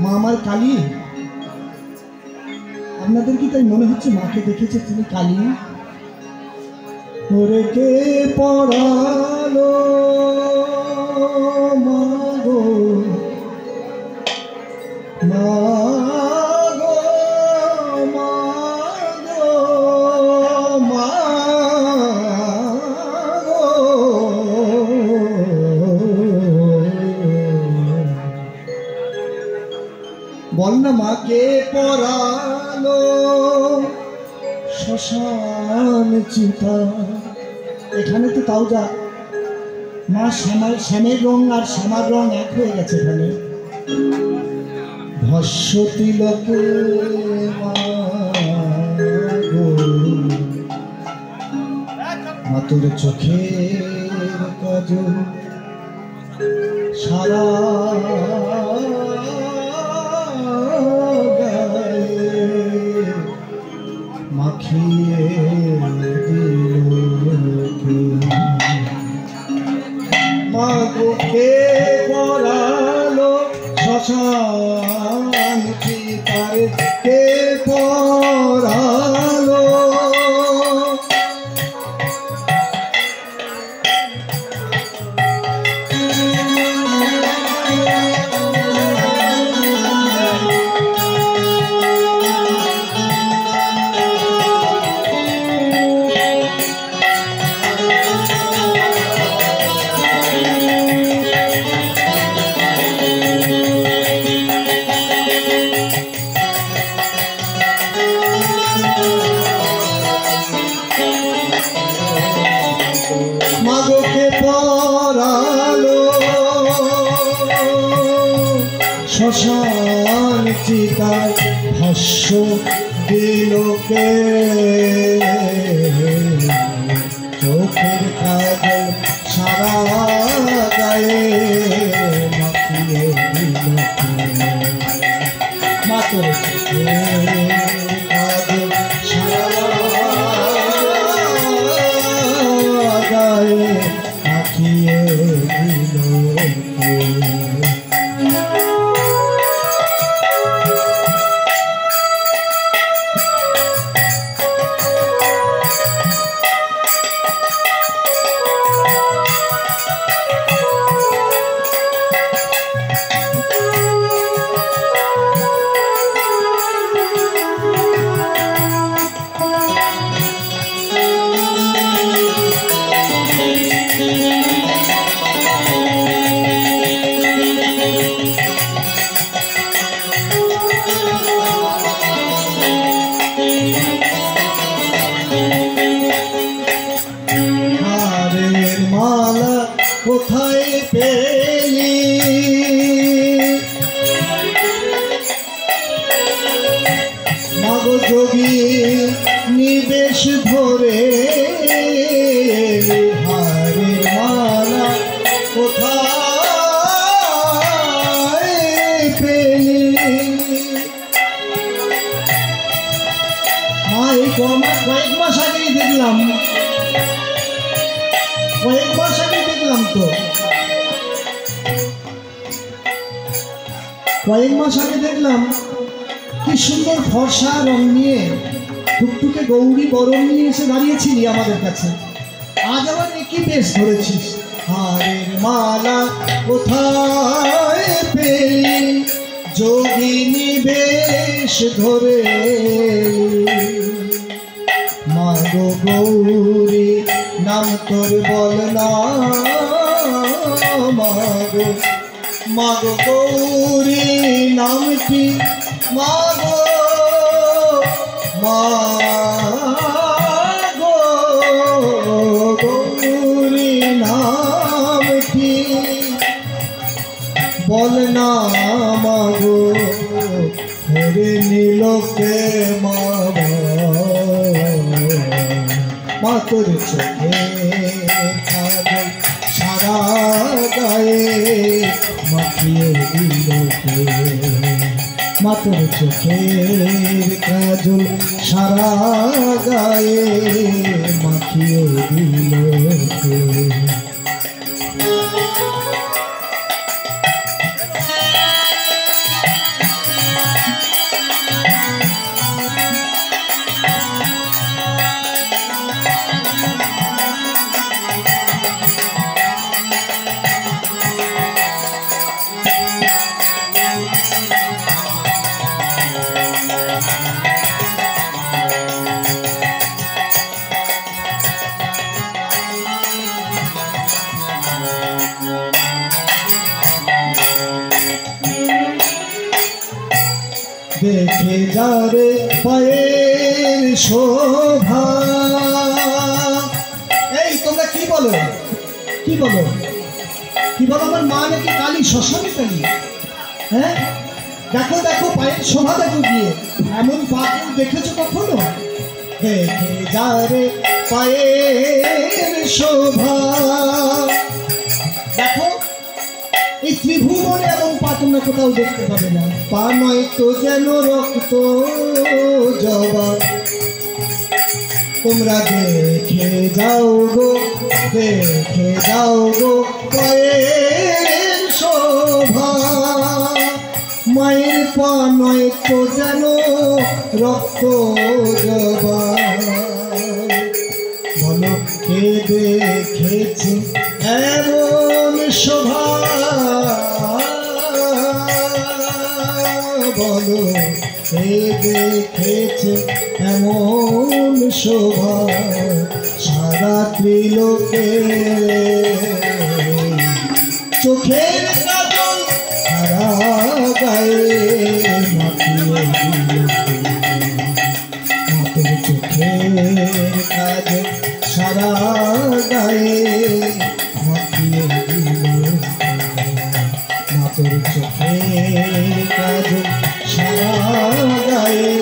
মা আমার কালী। আপনাদের কি তাই মনে হচ্ছে মাকে দেখেছে তিনি কালী? ওরে কে পড়ালো মা গো, মা গো, মা গো, মা গো। বল না মাকে পড়ালো শ্মশান চিতা। এখানে তো তাও যা মা শ্যামের রং আর শ্যামার রং এক হয়ে গেছে এখানে। ভস্য তিলকে মা গো, মা তোর চোখের কাজল সারা মাখিয়ে মা গোকে পড়ালো শ্মশান চিতায়, কে পড়ালো মাগোকে পড়ালো শ্মশান চিতায়, ভস্য দিলকে চোখের কাজল সারা গায়ে মাখিয়ে দিলকে। মা তোর চোখের কাজল সারা গায়ে মাখিয়ে দিলকে। হারের মালা কোথায় পেলি, মাগো যোগী নিবেশ ধরে। হারের মালা কোথায় পেলি, কয়েক মাস আগেই দেখলাম, কয়েক মাস আগে দেখলাম তো, কয়েক মাস আগে দেখলাম কি সুন্দর ফর্সা রং নিয়ে টুকটুকে গৌরী বরণ নিয়ে এসে দাঁড়িয়েছিলি আমাদের কাছে। আজ আবার কি বেশ ধরেছিস। হারের মালা কোথায় পেলি, যোগিনী বেশ ধরে। মাগো গৌরী নাম তোর বল না, মাগো মাগো গৌরী নামটি, মাগো মাগো গৌরী নামটি বল না মাগো। হরে নীলকে মা তোর চোখে কাজল সারা গায়ে মাখিয়ে দিলকে। মা তোর চোখের কাজল সারা গায়ে মাখিয়ে দিলকে। দেখে যারে পায়ের শোভা। এই তোমরা কি বলো, কি বলো, কি বলো? আমার মা নাকি কালী, শ্মশানে কালী? হ্যাঁ, দেখো দেখো পায়ের শোভা দেখো গিয়ে। এমন পা কেউ দেখেছো কখনো? দেখে যারে পায়ের শোভা। দেখো এই ত্রিভুবনে এবং পা তোমরা কোথাও দেখতে পাবে না। পা নয় তো যেন রক্ত জবা। তোমরা দেখে যাও গো, দেখে যাও গো পায়ের শোভা। মায়ের পা নয় তো যেন রক্ত জবা। বলো কে দেখেছে এমন শোভা? বলো কে দেখেছে এমন শোভা? সারা ত্রিলোকে চোখের কাজল সারা গায়ে মাখিয়ে দিল। মাতর চোখের কাজল সারা গায়ে মাখিয়ে দিল। মাতর চোখের কাজল সারা গায়ে